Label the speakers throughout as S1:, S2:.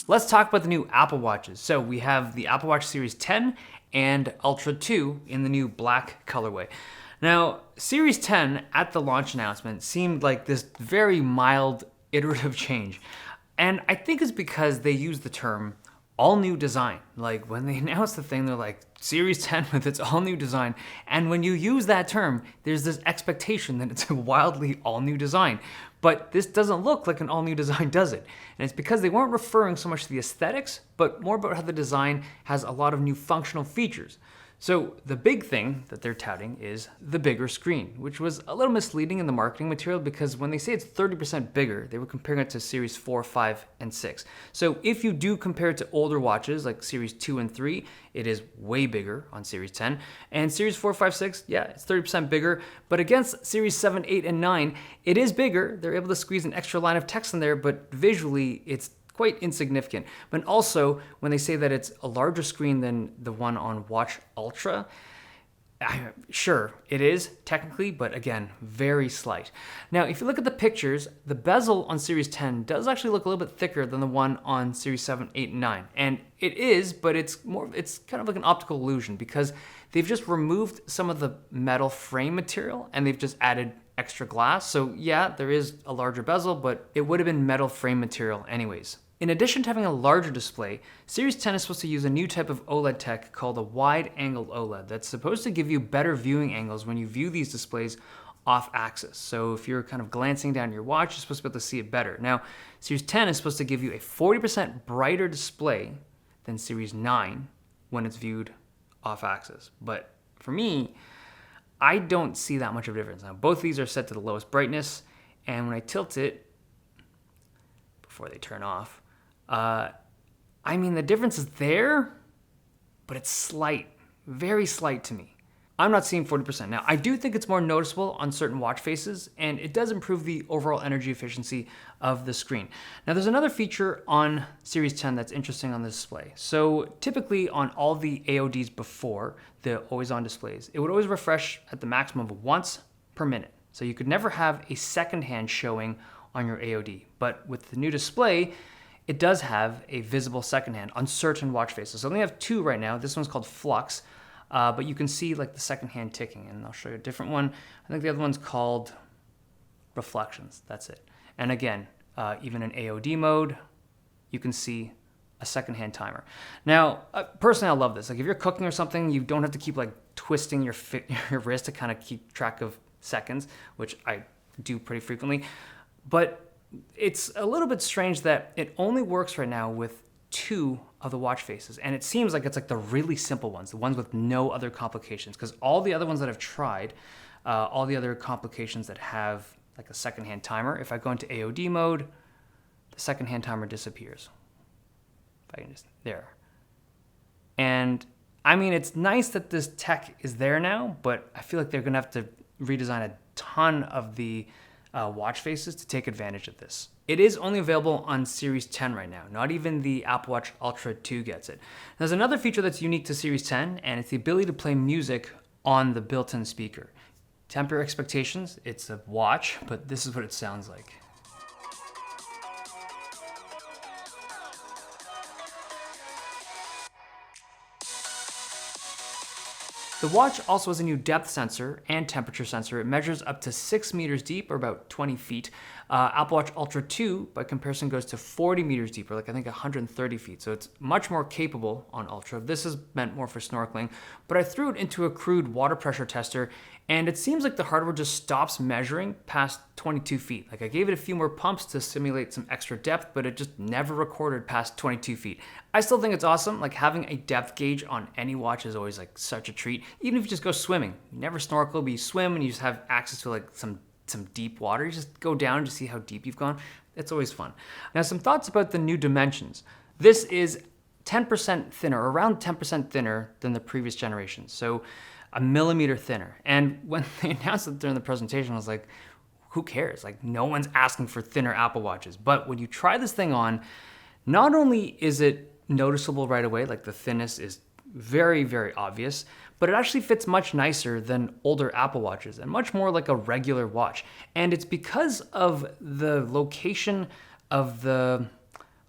S1: Let's talk about the new Apple Watches. So we have the Apple Watch Series 10 and Ultra 2 in the new black colorway. Now, Series 10 at the launch announcement seemed like this very mild iterative change. And I think it's because they use the term all new design. Like when they announced the thing, they're like Series 10 with its all new design. And when you use that term, there's this expectation that it's a wildly all new design. But this doesn't look like an all new design, does it? And it's because they weren't referring so much to the aesthetics, but more about how the design has a lot of new functional features. So the big thing that they're touting is the bigger screen, which was a little misleading in the marketing material because when they say it's 30% bigger, they were comparing it to Series 4, 5, and 6. So if you do compare it to older watches like Series 2 and 3, it is way bigger on Series 10. And Series 4, 5, 6, yeah, it's 30% bigger. But against Series 7, 8, and 9, it is bigger. They're able to squeeze an extra line of text in there, but visually it's quite insignificant. But also, when they say that it's a larger screen than the one on Watch Ultra, sure, it is technically, but again, very slight. Now, if you look at the pictures, the bezel on Series 10 does actually look a little bit thicker than the one on Series 7, 8, and 9. And it is, but it's kind of like an optical illusion because they've just removed some of the metal frame material and they've just added extra glass. So yeah, there is a larger bezel, but it would have been metal frame material anyways. In addition to having a larger display, Series 10 is supposed to use a new type of OLED tech called a wide-angle OLED that's supposed to give you better viewing angles when you view these displays off axis. So if you're kind of glancing down your watch, you're supposed to be able to see it better. Now, Series 10 is supposed to give you a 40% brighter display than Series 9 when it's viewed off axis. But for me, I don't see that much of a difference. Now, both of these are set to the lowest brightness, and when I tilt it before they turn off, the difference is there, but it's slight, very slight to me. I'm not seeing 40%. Now, I do think it's more noticeable on certain watch faces, and it does improve the overall energy efficiency of the screen. Now, there's another feature on Series 10 that's interesting on the display. So typically on all the AODs before, the always-on displays, it would always refresh at the maximum of once per minute. So you could never have a second hand showing on your AOD. But with the new display, it does have a visible second hand on certain watch faces. So I only have two right now. This one's called Flux, but you can see like the second hand ticking, and I'll show you a different one. I think the other one's called Reflections. That's it. And again, even in AOD mode, you can see a second hand timer. Now, personally, I love this. Like if you're cooking or something, you don't have to keep like twisting your wrist to kind of keep track of seconds, which I do pretty frequently. But it's a little bit strange that it only works right now with two of the watch faces. And it seems like it's like the really simple ones, the ones with no other complications. Because all the other ones that I've tried, all the other complications that have like a second-hand timer, if I go into AOD mode, the second-hand timer disappears. If I can just, there. And it's nice that this tech is there now, but I feel like they're gonna have to redesign a ton of the watch faces to take advantage of this. It is only available on Series 10 right now. Not even the Apple Watch Ultra 2 gets it. There's another feature that's unique to Series 10, and it's the ability to play music on the built-in speaker. Temper your expectations, it's a watch, but this is what it sounds like. The watch also has a new depth sensor and temperature sensor. It measures up to 6 meters deep, or about 20 feet. Apple Watch Ultra 2, by comparison, goes to 40 meters deep, or like I think 130 feet. So it's much more capable on Ultra. This is meant more for snorkeling, but I threw it into a crude water pressure tester, and it seems like the hardware just stops measuring past 22 feet. Like I gave it a few more pumps to simulate some extra depth, but it just never recorded past 22 feet. I still think it's awesome. Like having a depth gauge on any watch is always like such a treat. Even if you just go swimming, you never snorkel, but you swim and you just have access to like some deep water. You just go down to see how deep you've gone. It's always fun. Now, some thoughts about the new dimensions. This is 10% thinner, or around 10% thinner than the previous generation. So a millimeter thinner. And when they announced it during the presentation, I was like, who cares? Like no one's asking for thinner Apple Watches. But when you try this thing on, not only is it noticeable right away, like the thinness is very, very obvious, but it actually fits much nicer than older Apple Watches and much more like a regular watch. And it's because of the location of the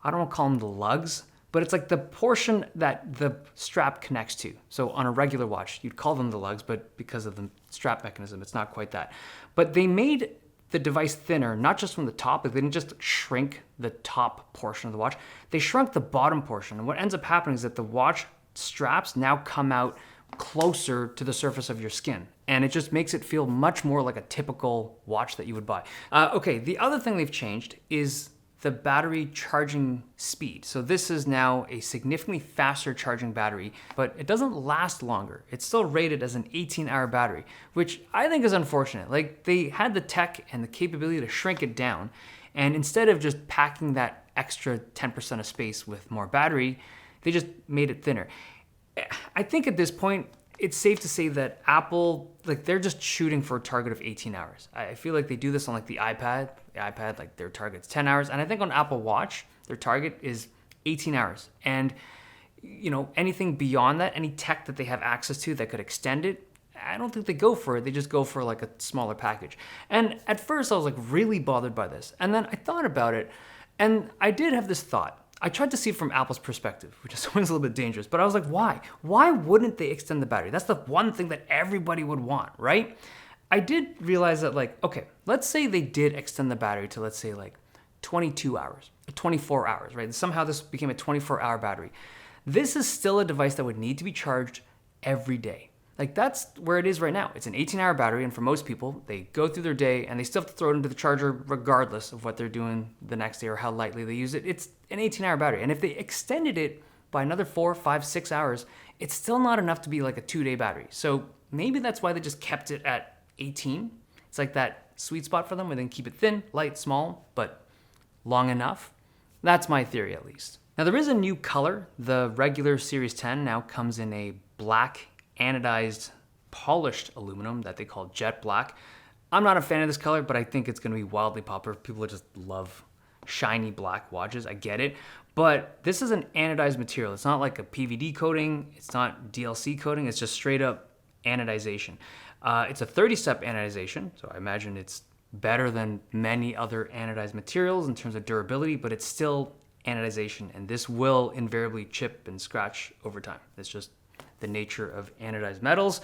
S1: I don't want to call them the lugs, but it's like the portion that the strap connects to. So on a regular watch, you'd call them the lugs, but because of the strap mechanism, it's not quite that. But they made the device thinner, not just from the top, they didn't just shrink the top portion of the watch, they shrunk the bottom portion. And what ends up happening is that the watch straps now come out closer to the surface of your skin. And it just makes it feel much more like a typical watch that you would buy. Okay, the other thing they've changed is the battery charging speed. So this is now a significantly faster charging battery, but it doesn't last longer. It's still rated as an 18-hour battery, which I think is unfortunate. Like, they had the tech and the capability to shrink it down, and instead of just packing that extra 10% of space with more battery, they just made it thinner. I think at this point, it's safe to say that Apple, like, they're just shooting for a target of 18 hours. I feel like they do this on like the iPad. The iPad, like, their target's 10 hours. And I think on Apple Watch, their target is 18 hours. And, you know, anything beyond that, any tech that they have access to that could extend it, I don't think they go for it. They just go for like a smaller package. And at first I was like really bothered by this. And then I thought about it, and I did have this thought. I tried to see it from Apple's perspective, which is always a little bit dangerous, but I was like, why? Why wouldn't they extend the battery? That's the one thing that everybody would want, right? I did realize that, like, okay, let's say they did extend the battery to, let's say, like 22 hours, 24 hours, right? Somehow this became a 24-hour battery. This is still a device that would need to be charged every day. Like, that's where it is right now. It's an 18-hour battery, and for most people, they go through their day and they still have to throw it into the charger regardless of what they're doing the next day or how lightly they use it. It's an 18-hour battery. And if they extended it by another 4, 5, 6 hours, it's still not enough to be like a 2-day battery. So maybe that's why they just kept it at 18. It's like that sweet spot for them, where they can keep it thin, light, small, but long enough. That's my theory, at least. Now, there is a new color. The regular Series 10 now comes in a black anodized polished aluminum that they call jet black. I'm not a fan of this color, but I think it's going to be wildly popular. People just love shiny black watches. I get it. But this is an anodized material. It's not like a PVD coating. It's not DLC coating. It's just straight up anodization. It's a 30-step anodization, so I imagine it's better than many other anodized materials in terms of durability, but it's still anodization, and this will invariably chip and scratch over time. It's just the nature of anodized metals,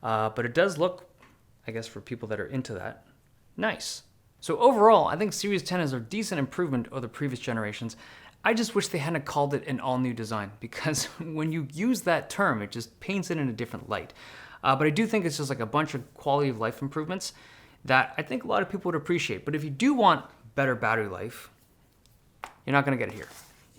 S1: but it does look, I guess, for people that are into that, nice. So overall, I think Series 10 is a decent improvement over the previous generations. I just wish they hadn't called it an all-new design, because when you use that term, it just paints it in a different light. But I do think it's just like a bunch of quality of life improvements that I think a lot of people would appreciate. But if you do want better battery life, you're not gonna get it here.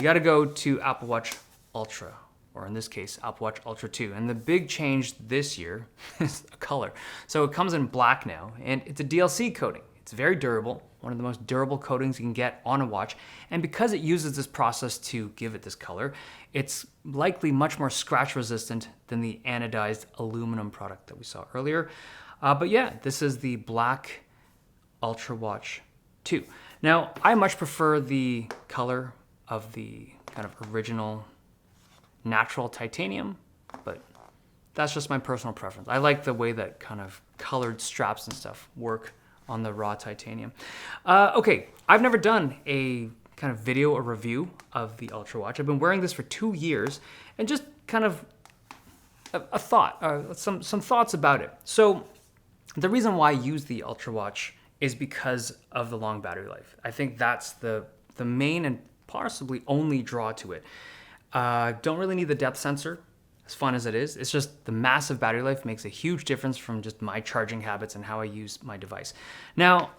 S1: You gotta go to Apple Watch Ultra, or in this case, Apple Watch Ultra 2. And the big change this year is a color. So it comes in black now, and it's a DLC coating. It's very durable, one of the most durable coatings you can get on a watch. And because it uses this process to give it this color, it's likely much more scratch resistant than the anodized aluminum product that we saw earlier. But yeah, this is the black Ultra Watch 2. Now, I much prefer the color of the kind of original natural titanium, but that's just my personal preference. I like the way that kind of colored straps and stuff work on the raw titanium. Okay, I've never done a kind of video or review of the Ultra Watch. I've been wearing this for 2 years, and just kind of a thought, some thoughts about it. So the reason why I use the Ultra Watch is because of the long battery life. I think that's the main and possibly only draw to it. Don't really need the depth sensor, as fun as it is. It's just the massive battery life makes a huge difference from just my charging habits and how I use my device. Now,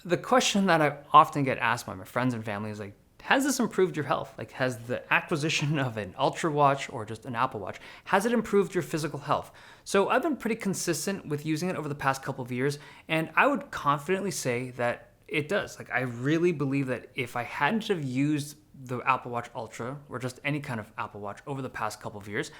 S1: the question that I often get asked by my friends and family is like, has this improved your health? Like, has the acquisition of an Ultra Watch or just an Apple Watch, has it improved your physical health? So I've been pretty consistent with using it over the past couple of years, and I would confidently say that it does. Like, I really believe that if I hadn't have used the Apple Watch Ultra or just any kind of Apple Watch over the past couple of years,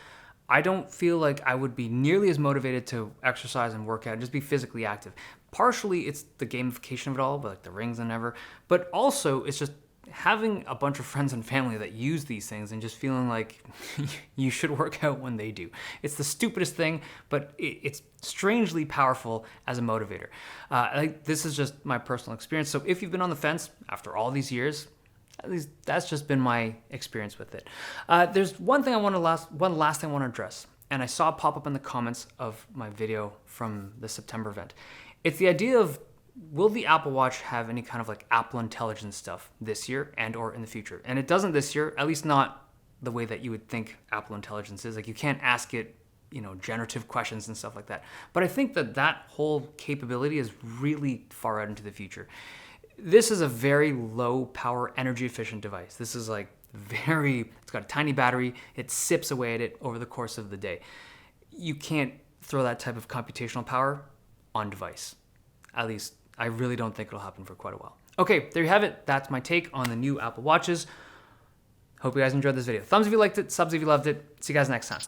S1: I don't feel like I would be nearly as motivated to exercise and work out and just be physically active. Partially, it's the gamification of it all, like the rings and ever, but also it's just having a bunch of friends and family that use these things and just feeling like you should work out when they do. It's the stupidest thing, but it's strangely powerful as a motivator. Like, this is just my personal experience. So if you've been on the fence after all these years, At least that's just been my experience with it. There's one last thing I want to address, and I saw it pop up in the comments of my video from the September event. It's the idea of, will the Apple Watch have any kind of like Apple Intelligence stuff this year and or in the future? And it doesn't this year, at least not the way that you would think Apple Intelligence is. Like, you can't ask it, generative questions and stuff like that. But I think that whole capability is really far out into the future. This is a very low power, energy efficient device. This is like it's got a tiny battery. It sips away at it over the course of the day. You can't throw that type of computational power on device. At least I really don't think it'll happen for quite a while. Okay, there you have it. That's my take on the new Apple Watches. Hope you guys enjoyed this video. Thumbs if you liked it, subs if you loved it. See you guys next time.